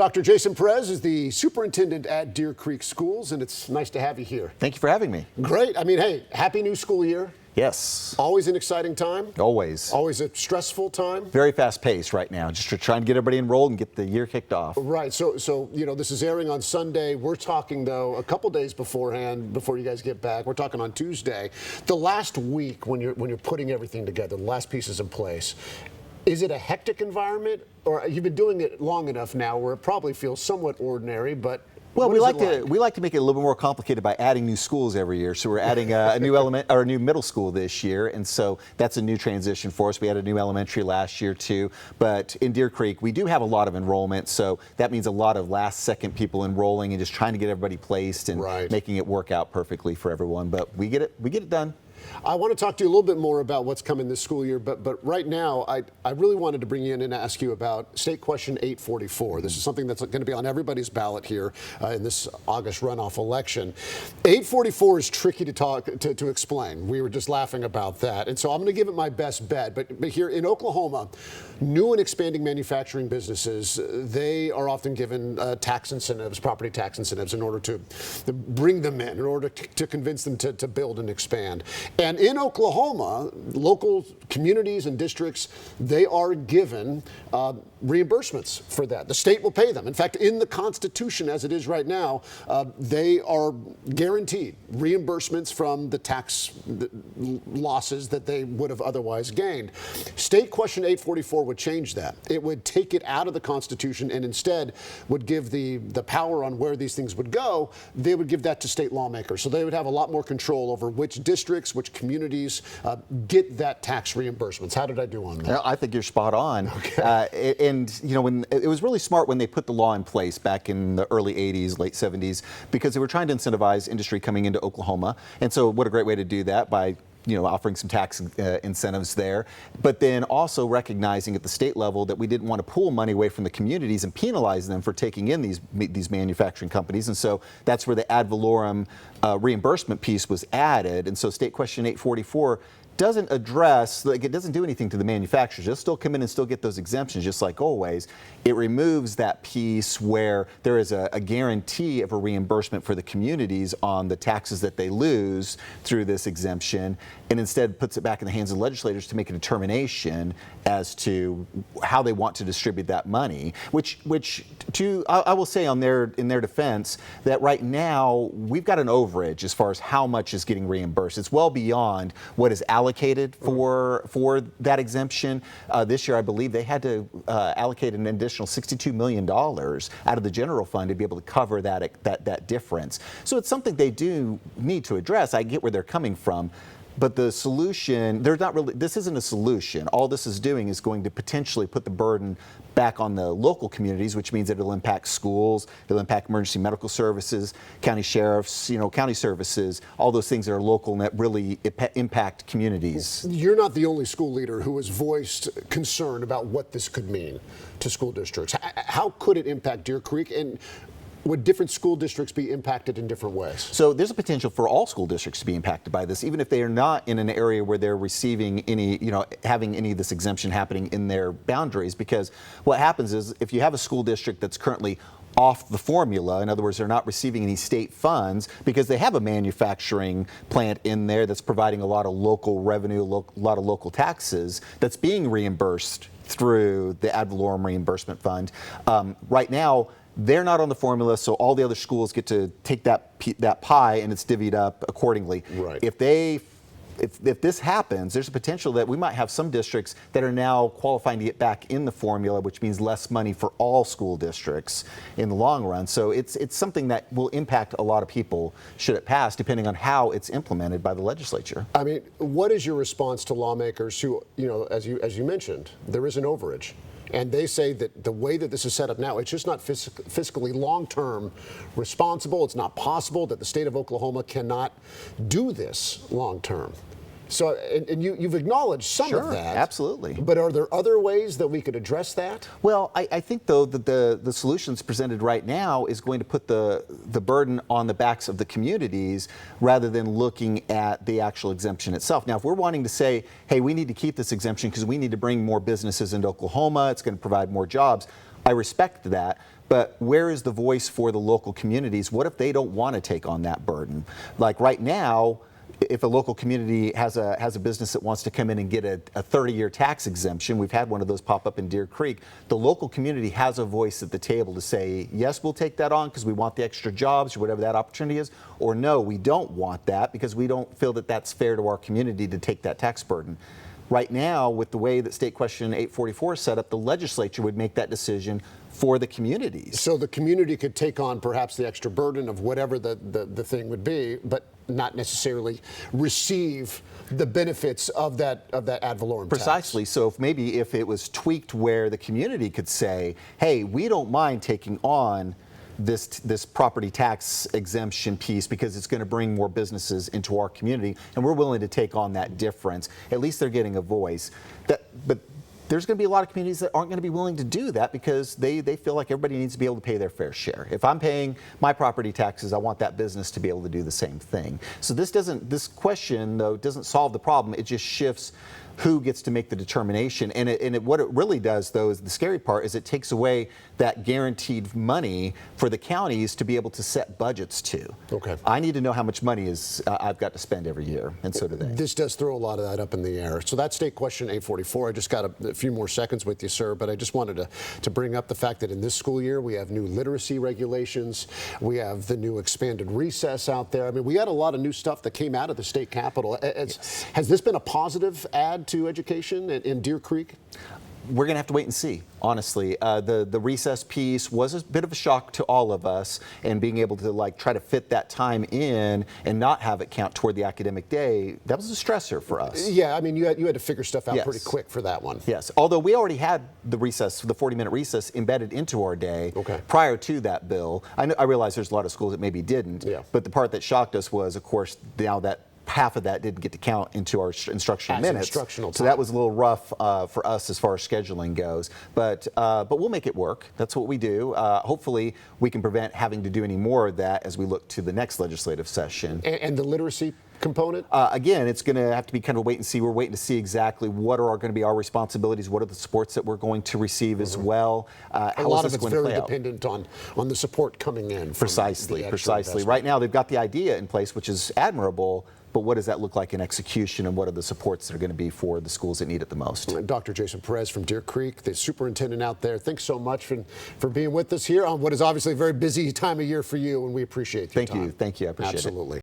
Dr. Jason Perez is the superintendent at Deer Creek Schools, and it's nice to have you here. Thank you for having me. Great. I mean, hey, happy new school year. Yes. Always an exciting time. Always. Always a stressful time. Very fast paced right now, just trying to get everybody enrolled and get the year kicked off. Right. So this is airing on Sunday. We're talking, though, a couple days beforehand, before you guys get back. We're talking on Tuesday. The last week, when you're putting everything together, the last pieces in place, is it a hectic environment, or you've been doing it long enough now where it probably feels somewhat ordinary, but well, we like to make it a little bit more complicated by adding new schools every year. So we're adding a new middle school this year, and so that's a new transition for us. We had a new elementary last year too, but in Deer Creek we do have a lot of enrollment, so that means a lot of last-second people enrolling and just trying to get everybody placed and making it work out perfectly for everyone. But we get it done. I want to talk to you a little bit more about what's coming this school year, but right now, I really wanted to bring you in and ask you about State Question 844. This is something that's going to be on everybody's ballot here in this August runoff election. 844 is tricky to explain. We were just laughing about that, and so I'm going to give it my best bet. But here in Oklahoma, new and expanding manufacturing businesses, they are often given tax incentives, property tax incentives, in order to bring them in order to convince them to build and expand. And in Oklahoma, local communities and districts, they are given reimbursements for that. The state will pay them. In fact, in the Constitution as it is right now, they are guaranteed reimbursements from the tax losses that they would have otherwise gained. State Question 844 would change that. It would take it out of the Constitution and instead would give the power on where these things would go. They would give that to state lawmakers. So they would have a lot more control over which districts, which communities get that tax reimbursements. How did I do on that? I think you're spot on. Okay. And when it was really smart when they put the law in place back in the early 80s, late 70s, because they were trying to incentivize industry coming into Oklahoma. And so what a great way to do that, by offering some tax incentives there, but then also recognizing at the state level that we didn't want to pull money away from the communities and penalize them for taking in these manufacturing companies. And so that's where the ad valorem reimbursement piece was added. And so State Question 844 doesn't address, like, it doesn't do anything to the manufacturers. They'll still come in and still get those exemptions just like always. It removes that piece where there is a guarantee of a reimbursement for the communities on the taxes that they lose through this exemption, and instead puts it back in the hands of legislators to make a determination as to how they want to distribute that money, which I will say in their defense that right now we've got an overage as far as how much is getting reimbursed. It's well beyond what is allocated for that exemption. This year, I believe they had to allocate an additional $62 million out of the general fund to be able to cover that difference. So it's something they do need to address. I get where they're coming from. But the solution, this isn't a solution. All this is doing is going to potentially put the burden back on the local communities, which means that it'll impact schools, it'll impact emergency medical services, county sheriffs, county services, all those things that are local and that really impact communities. You're not the only school leader who has voiced concern about what this could mean to school districts. How could it impact Deer Creek, and would different school districts be impacted in different ways? So there's a potential for all school districts to be impacted by this, even if they are not in an area where they're receiving any, having any of this exemption happening in their boundaries. Because what happens is if you have a school district that's currently off the formula, in other words, they're not receiving any state funds because they have a manufacturing plant in there that's providing a lot of local revenue, a lot of local taxes that's being reimbursed through the ad valorem reimbursement fund. Right now, they're not on the formula, so all the other schools get to take that pie and it's divvied up accordingly. Right. If this happens, there's a potential that we might have some districts that are now qualifying to get back in the formula, which means less money for all school districts in the long run. So it's something that will impact a lot of people should it pass, depending on how it's implemented by the legislature. I mean, what is your response to lawmakers who, as you mentioned, there is an overage? And they say that the way that this is set up now, it's just not fiscally long-term responsible. It's not possible that the state of Oklahoma cannot do this long-term. So, and you've acknowledged some of that. Absolutely. But are there other ways that we could address that? Well, I think, though, that the solutions presented right now is going to put the burden on the backs of the communities rather than looking at the actual exemption itself. Now, if we're wanting to say, hey, we need to keep this exemption because we need to bring more businesses into Oklahoma, it's going to provide more jobs, I respect that. But where is the voice for the local communities? What if they don't want to take on that burden? Like right now, if a local community has a business that wants to come in and get a 30-year tax exemption, we've had one of those pop up in Deer Creek, the local community has a voice at the table to say, yes, we'll take that on because we want the extra jobs or whatever that opportunity is, or no, we don't want that because we don't feel that that's fair to our community to take that tax burden. Right now, with the way that State Question 844 is set up, the legislature would make that decision for the communities. So the community could take on perhaps the extra burden of whatever the thing would be, but not necessarily receive the benefits of that ad valorem tax. Precisely. So if it was tweaked where the community could say, hey, we don't mind taking on this property tax exemption piece because it's going to bring more businesses into our community, and we're willing to take on that difference. At least they're getting a voice. But there's going to be a lot of communities that aren't going to be willing to do that because they feel like everybody needs to be able to pay their fair share. If I'm paying my property taxes, I want that business to be able to do the same thing. So this question, though, doesn't solve the problem. It just shifts who gets to make the determination. And what it really does, though, is the scary part, is it takes away that guaranteed money for the counties to be able to set budgets to. Okay. I need to know how much money I've got to spend every year, and so do they. This does throw a lot of that up in the air. So that's State Question 844. I just got a few more seconds with you, sir, but I just wanted to bring up the fact that in this school year, we have new literacy regulations. We have the new expanded recess out there. I mean, we had a lot of new stuff that came out of the state capitol. Yes. Has this been a positive add to education in Deer Creek? We're going to have to wait and see, honestly. The recess piece was a bit of a shock to all of us, and being able to try to fit that time in and not have it count toward the academic day, that was a stressor for us. Yeah, I mean, you had to figure stuff out Yes. pretty quick for that one. Yes, although we already had the recess, the 40-minute recess embedded into our day prior to that bill. I realize there's a lot of schools that maybe didn't, but the part that shocked us was, of course, now that half of that didn't get to count into our instructional minutes. Instructional time. So that was a little rough for us as far as scheduling goes. But we'll make it work. That's what we do. Hopefully, we can prevent having to do any more of that as we look to the next legislative session. And the literacy component? Again, it's going to have to be kind of a wait and see. We're waiting to see exactly what are going to be our responsibilities, what are the supports that we're going to receive as well. A lot of it's very dependent on the support coming in. Precisely. Right now, they've got the idea in place, which is admirable. But what does that look like in execution, and what are the supports that are going to be for the schools that need it the most? Dr. Jason Perez from Deer Creek, the superintendent out there, thanks so much for being with us here on what is obviously a very busy time of year for you, and we appreciate your time. Thank you. I appreciate it. Absolutely.